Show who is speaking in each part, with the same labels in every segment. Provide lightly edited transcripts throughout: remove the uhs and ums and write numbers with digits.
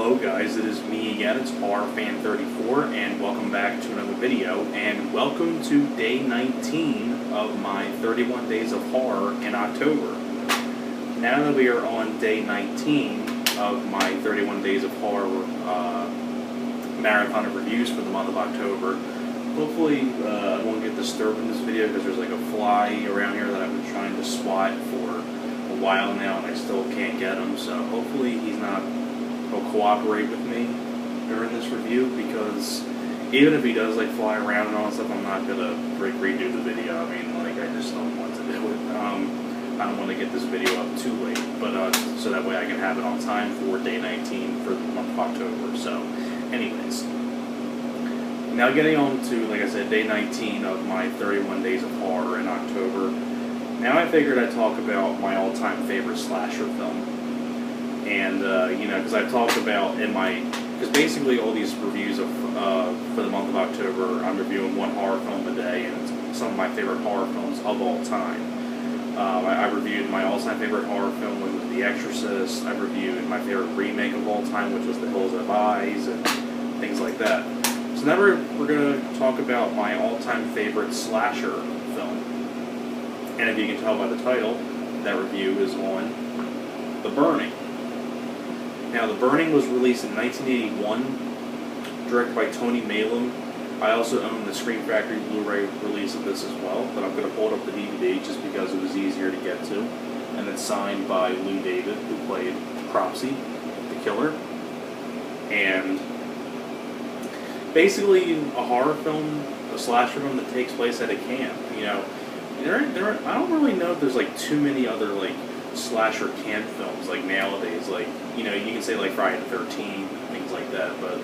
Speaker 1: Hello guys, it is me again, it's RFan34, and welcome back to another video, and welcome to day 19 of my 31 Days of Horror in October. Now that we are on day 19 of my 31 Days of Horror marathon of reviews for the month of October, hopefully I won't get disturbed in this video because there's like a fly around here that I've been trying to swat for a while now and I still can't get him, so hopefully he'll cooperate with me during this review, because even if he does like fly around and all that stuff, I'm not gonna redo the video. I mean, like, I just don't want to do it. I don't want to get this video up too late, but so that way I can have it on time for day 19 for the month of October. So anyways, now getting on to, like I said, day 19 of my 31 Days of Horror in October. Now I figured I'd talk about my all-time favorite slasher film. And, you know, because I've talked about because basically all these reviews for the month of October, I'm reviewing one horror film a day, and it's some of my favorite horror films of all time. I reviewed my all-time favorite horror film, which was The Exorcist. I reviewed my favorite remake of all time, which was The Hills Have Eyes, and things like that. So now we're going to talk about my all-time favorite slasher film. And if you can tell by the title, that review is on The Burning. Now, The Burning was released in 1981, directed by Tony Maylam. I also own the Scream Factory Blu-ray release of this as well, but I'm going to hold up the DVD just because it was easier to get to. And it's signed by Lou David, who played Cropsy, the killer. And basically a horror film, a slasher film that takes place at a camp. You know, I don't really know if there's like too many other like slasher camp films like nowadays. Like, you know, you can say like Friday the 13th, things like that, but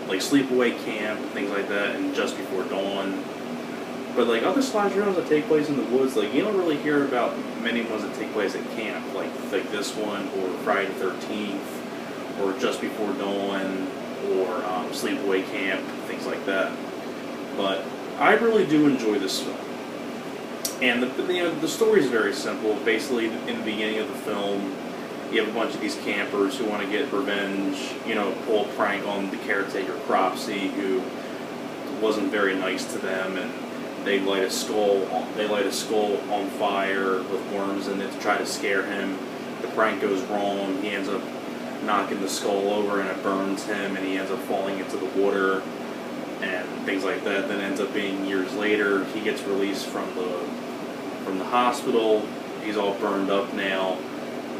Speaker 1: like Sleepaway Camp, things like that, and Just Before Dawn. But like other slasher films that take place in the woods, like you don't really hear about many ones that take place at camp, like this one, or Friday the 13th, or Just Before Dawn, or Sleepaway Camp, things like that. But I really do enjoy this film. And the story is very simple. Basically, in the beginning of the film, you have a bunch of these campers who want to get revenge, you know, pull a prank on the caretaker Cropsy, who wasn't very nice to them, and they light a skull on fire with worms in it to try to scare him. The prank goes wrong. He ends up knocking the skull over, and it burns him, and he ends up falling into the water, and things like that. Then ends up being years later, he gets released from the hospital. He's all burned up now,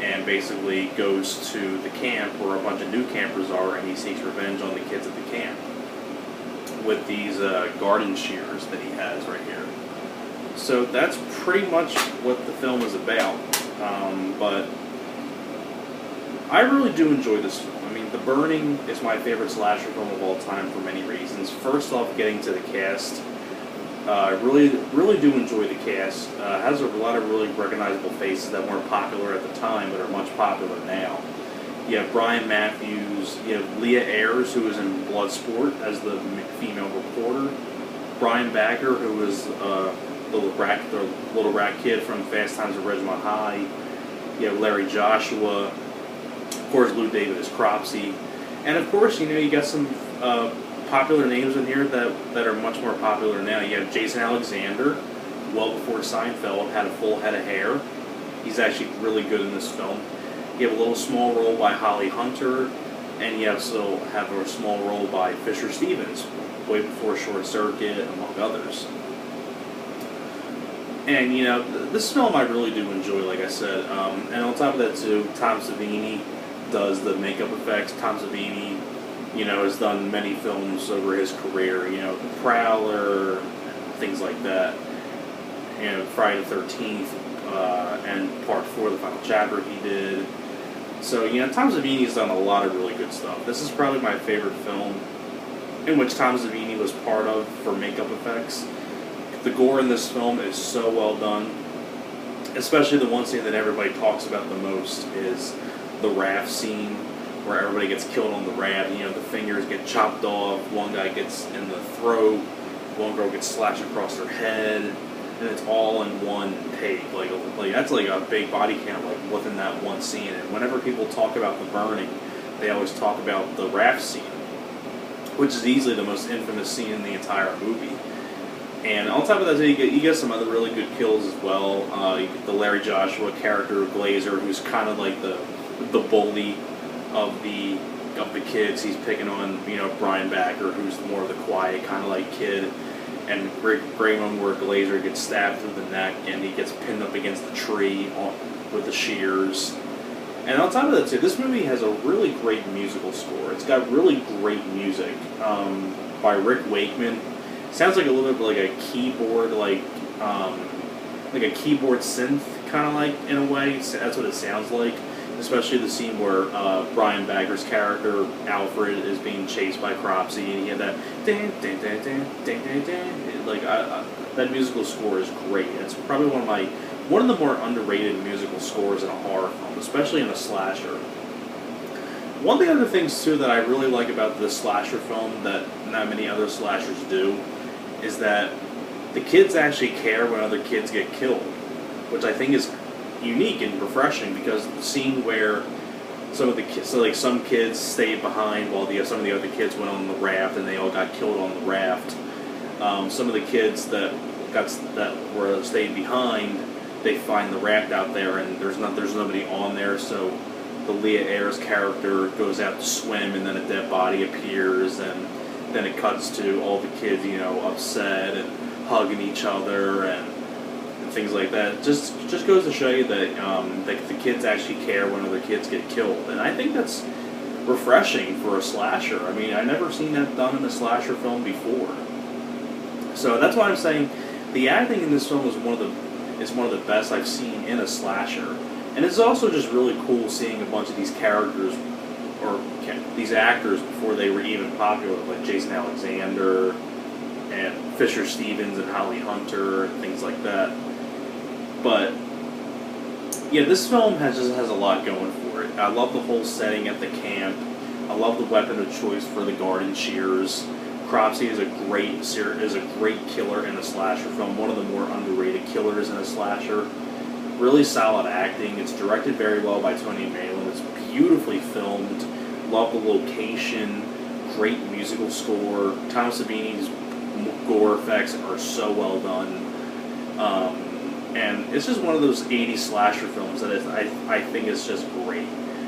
Speaker 1: and basically goes to the camp where a bunch of new campers are, and he seeks revenge on the kids at the camp with these garden shears that he has right here. So that's pretty much what the film is about. But I really do enjoy this film. I mean, The Burning is my favorite slasher film of all time for many reasons. First off, getting to the cast. I really do enjoy the cast. It has a lot of really recognizable faces that weren't popular at the time, but are much popular now. You have Brian Matthews, you have Leah Ayres, who was in Bloodsport as the female reporter, Brian Backer, who was the little rat kid from Fast Times at Ridgemont High. You have Larry Joshua. Of course, Lou David is Cropsy. And of course, you know, you got some popular names in here that are much more popular now. You have Jason Alexander, well before Seinfeld, had a full head of hair. He's actually really good in this film. You have a little small role by Holly Hunter, and you also have a small role by Fisher Stevens, way before Short Circuit, among others. And, you know, this film I really do enjoy, like I said. And on top of that, too, Tom Savini does the makeup effects. Tom Savini, you know, has done many films over his career, you know, The Prowler, things like that. You know, Friday the 13th, and Part 4, the final chapter he did. So, you know, Tom Savini's done a lot of really good stuff. This is probably my favorite film in which Tom Savini was part of for makeup effects. The gore in this film is so well done. Especially the one scene that everybody talks about the most is the raft scene, where everybody gets killed on the raft. You know, the fingers get chopped off, one guy gets in the throat, one girl gets slashed across her head, and it's all in one take. Like that's like a big body count, like within that one scene. And whenever people talk about The Burning, they always talk about the raft scene, which is easily the most infamous scene in the entire movie. And on top of that, you get some other really good kills as well. You get the Larry Joshua character, Glazer, who's kind of like the bully of the kids. He's picking on, you know, Brian Backer, who's more of the quiet kind of like kid. And great one where Glazer gets stabbed through the neck and he gets pinned up against the tree with the shears. And on top of that too, this movie has a really great musical score. It's got really great music by Rick Wakeman. Sounds like a little bit like a keyboard, like a keyboard synth, kind of like, in a way. That's what it sounds like. Especially the scene where Brian Bagger's character Alfred is being chased by Cropsy, and he had that ding ding ding ding ding ding ding. Like that musical score is great. It's probably one of the more underrated musical scores in a horror film, especially in a slasher. One of the other things too that I really like about this slasher film that not many other slashers do is that the kids actually care when other kids get killed, which I think is unique and refreshing, because the scene where some of the kids, so like some kids stayed behind while some of the other kids went on the raft and they all got killed on the raft. Some of the kids that were stayed behind, they find the raft out there and there's nobody on there, so the Leah Ayres character goes out to swim, and then a dead body appears, and then it cuts to all the kids, you know, upset and hugging each other and things like that. Just goes to show you that the kids actually care when other kids get killed, and I think that's refreshing for a slasher. I mean, I've never seen that done in a slasher film before. So that's why I'm saying the acting in this film is one of the best I've seen in a slasher. And it's also just really cool seeing a bunch of these characters, or these actors, before they were even popular, like Jason Alexander and Fisher Stevens and Holly Hunter and things like that. But yeah, this film has a lot going for it. I love the whole setting at the camp. I love the weapon of choice for the garden shears. Cropsy is a great killer in a slasher film, one of the more underrated killers in a slasher. Really solid acting. It's directed very well by Tony Mayland. It's beautifully filmed. Love the location. Great musical score. Tom Savini's gore effects are so well done. And it's just one of those 80s slasher films that I think is just great.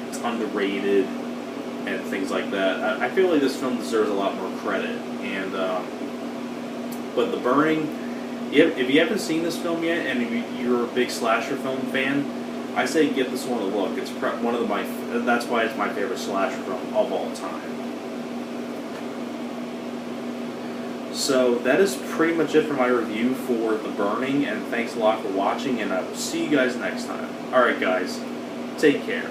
Speaker 1: It's underrated and things like that. I feel like this film deserves a lot more credit. And but The Burning, if you haven't seen this film yet, and if you're a big slasher film fan, I say give this one a look. It's one of that's why it's my favorite slasher film of all time. So that is pretty much it for my review for The Burning, and thanks a lot for watching, and I will see you guys next time. Alright guys, take care.